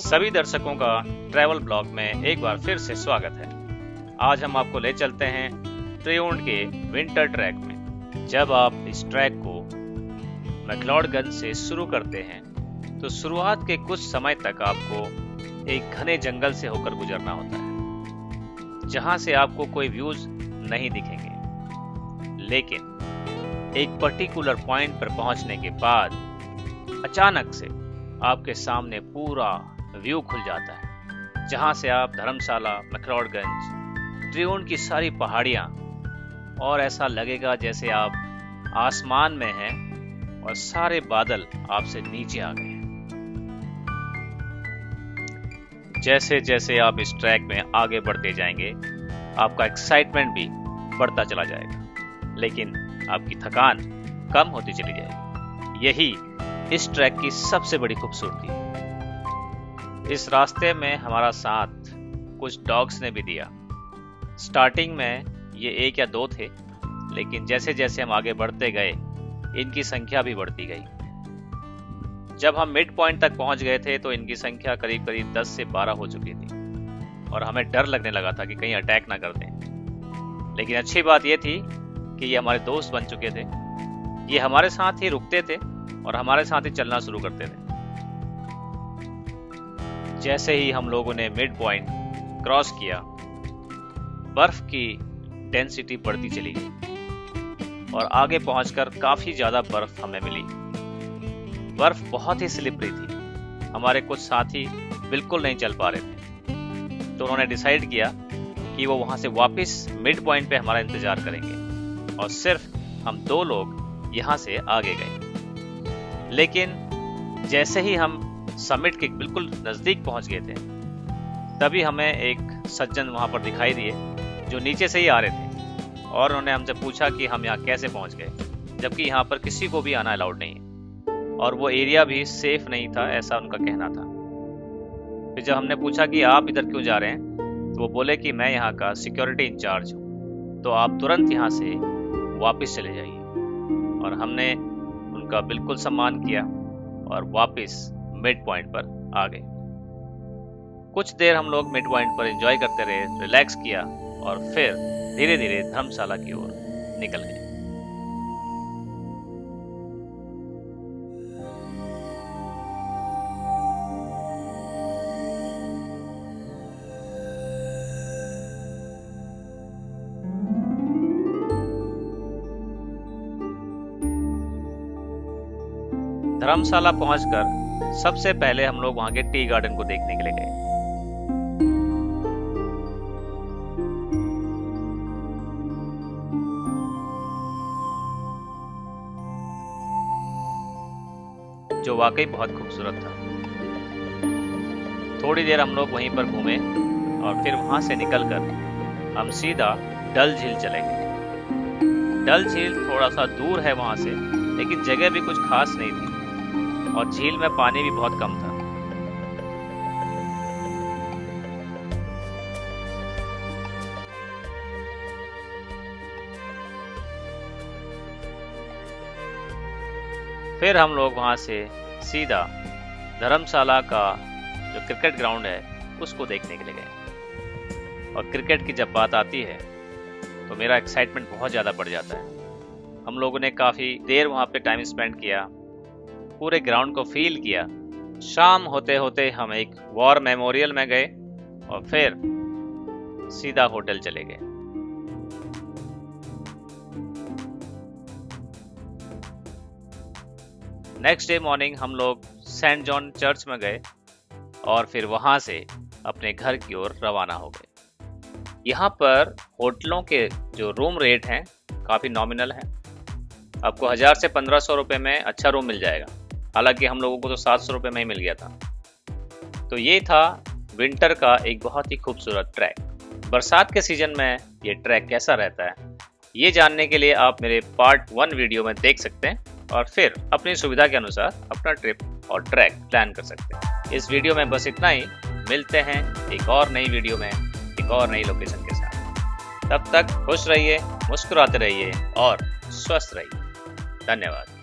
सभी दर्शकों का ट्रैवल ब्लॉग में एक बार फिर से स्वागत है। आज हम आपको ले चलते हैं ट्रेओन्ड के विंटर ट्रैक में। जब आप इस ट्रैक को मैक्लोडगंज से शुरू करते हैं तो शुरुआत के कुछ समय तक आपको एक घने जंगल से होकर गुजरना होता है, जहां से आपको कोई व्यूज नहीं दिखेंगे। लेकिन एक पर्टिकुलर पॉइंट पर पहुंचने के बाद अचानक से आपके सामने पूरा व्यू खुल जाता है, जहां से आप धर्मशाला, मैक्लोडगंज, ट्रेओन्ड की सारी पहाड़ियां और ऐसा लगेगा जैसे आप आसमान में हैं और सारे बादल आपसे नीचे आ गए हैं। जैसे जैसे आप इस ट्रैक में आगे बढ़ते जाएंगे, आपका एक्साइटमेंट भी बढ़ता चला जाएगा, लेकिन आपकी थकान कम होती चली जाएगी। यही इस ट्रैक की सबसे बड़ी खूबसूरती है। इस रास्ते में हमारा साथ कुछ डॉग्स ने भी दिया। स्टार्टिंग में ये 1 या 2 थे, लेकिन जैसे जैसे हम आगे बढ़ते गए इनकी संख्या भी बढ़ती गई। जब हम मिड पॉइंट तक पहुंच गए थे तो इनकी संख्या करीब करीब 10 से 12 हो चुकी थी और हमें डर लगने लगा था कि कहीं अटैक ना कर दें। लेकिन अच्छी बात ये थी कि ये हमारे दोस्त बन चुके थे। ये हमारे साथ ही रुकते थे और हमारे साथ ही चलना शुरू करते थे। जैसे ही हम लोगों ने मिड पॉइंट क्रॉस किया, बर्फ की डेंसिटी बढ़ती चली गई और आगे पहुंचकर काफी ज्यादा बर्फ हमें मिली। बर्फ बहुत ही स्लिपरी थी। हमारे कुछ साथी बिल्कुल नहीं चल पा रहे थे, तो उन्होंने डिसाइड किया कि वो वहां से वापस मिड पॉइंट पे हमारा इंतजार करेंगे और सिर्फ हम 2 लोग यहां से आगे गए। लेकिन जैसे ही हम समिट के बिल्कुल नजदीक पहुंच गए थे, तभी हमें एक सज्जन वहां पर दिखाई दिए जो नीचे से ही आ रहे थे और उन्होंने हमसे पूछा कि हम यहाँ कैसे पहुंच गए, जबकि यहाँ पर किसी को भी आना अलाउड नहीं है और वो एरिया भी सेफ नहीं था, ऐसा उनका कहना था। फिर जब हमने पूछा कि आप इधर क्यों जा रहे हैं, तो वो बोले कि मैं यहाँ का सिक्योरिटी इंचार्ज हूँ, तो आप तुरंत यहाँ से वापस चले जाइए। और हमने उनका बिल्कुल सम्मान किया और वापस मिड पॉइंट पर आ गए। कुछ देर हम लोग मिड पॉइंट पर एंजॉय करते रहे, रिलैक्स किया और फिर धीरे धीरे धर्मशाला की ओर निकल गए। धर्मशाला पहुंचकर सबसे पहले हम लोग वहां के टी गार्डन को देखने के लिए गए। जो वाकई बहुत खूबसूरत था। थोड़ी देर हम लोग वहीं पर घूमे और फिर वहां से निकलकर हम सीधा डल झील चले गए। डल झील थोड़ा सा दूर है वहां से, लेकिन जगह भी कुछ खास नहीं थी और झील में पानी भी बहुत कम था। फिर हम लोग वहां से सीधा धर्मशाला का जो क्रिकेट ग्राउंड है उसको देखने के लिए गए। और क्रिकेट की जब बात आती है तो मेरा एक्साइटमेंट बहुत ज़्यादा बढ़ जाता है। हम लोगों ने काफ़ी देर वहाँ पे टाइम स्पेंड किया, पूरे ग्राउंड को फील किया। शाम होते होते हम एक वॉर मेमोरियल में गए और फिर सीधा होटल चले गए। नेक्स्ट डे मॉर्निंग हम लोग सेंट जॉन चर्च में गए और फिर वहां से अपने घर की ओर रवाना हो गए। यहाँ पर होटलों के जो रूम रेट हैं काफ़ी नॉमिनल हैं। आपको 1000 से 1500 रुपये में अच्छा रूम मिल जाएगा। हालांकि हम लोगों को तो 700 रुपये में ही मिल गया था। तो ये था विंटर का एक बहुत ही खूबसूरत ट्रैक। बरसात के सीजन में ये ट्रैक कैसा रहता है, ये जानने के लिए आप मेरे पार्ट 1 वीडियो में देख सकते हैं और फिर अपनी सुविधा के अनुसार अपना ट्रिप और ट्रैक प्लान कर सकते हैं। इस वीडियो में बस इतना ही। मिलते हैं एक और नई वीडियो में एक और नई लोकेशन के साथ। तब तक खुश रहिए, मुस्कुराते रहिए और स्वस्थ रहिए। धन्यवाद।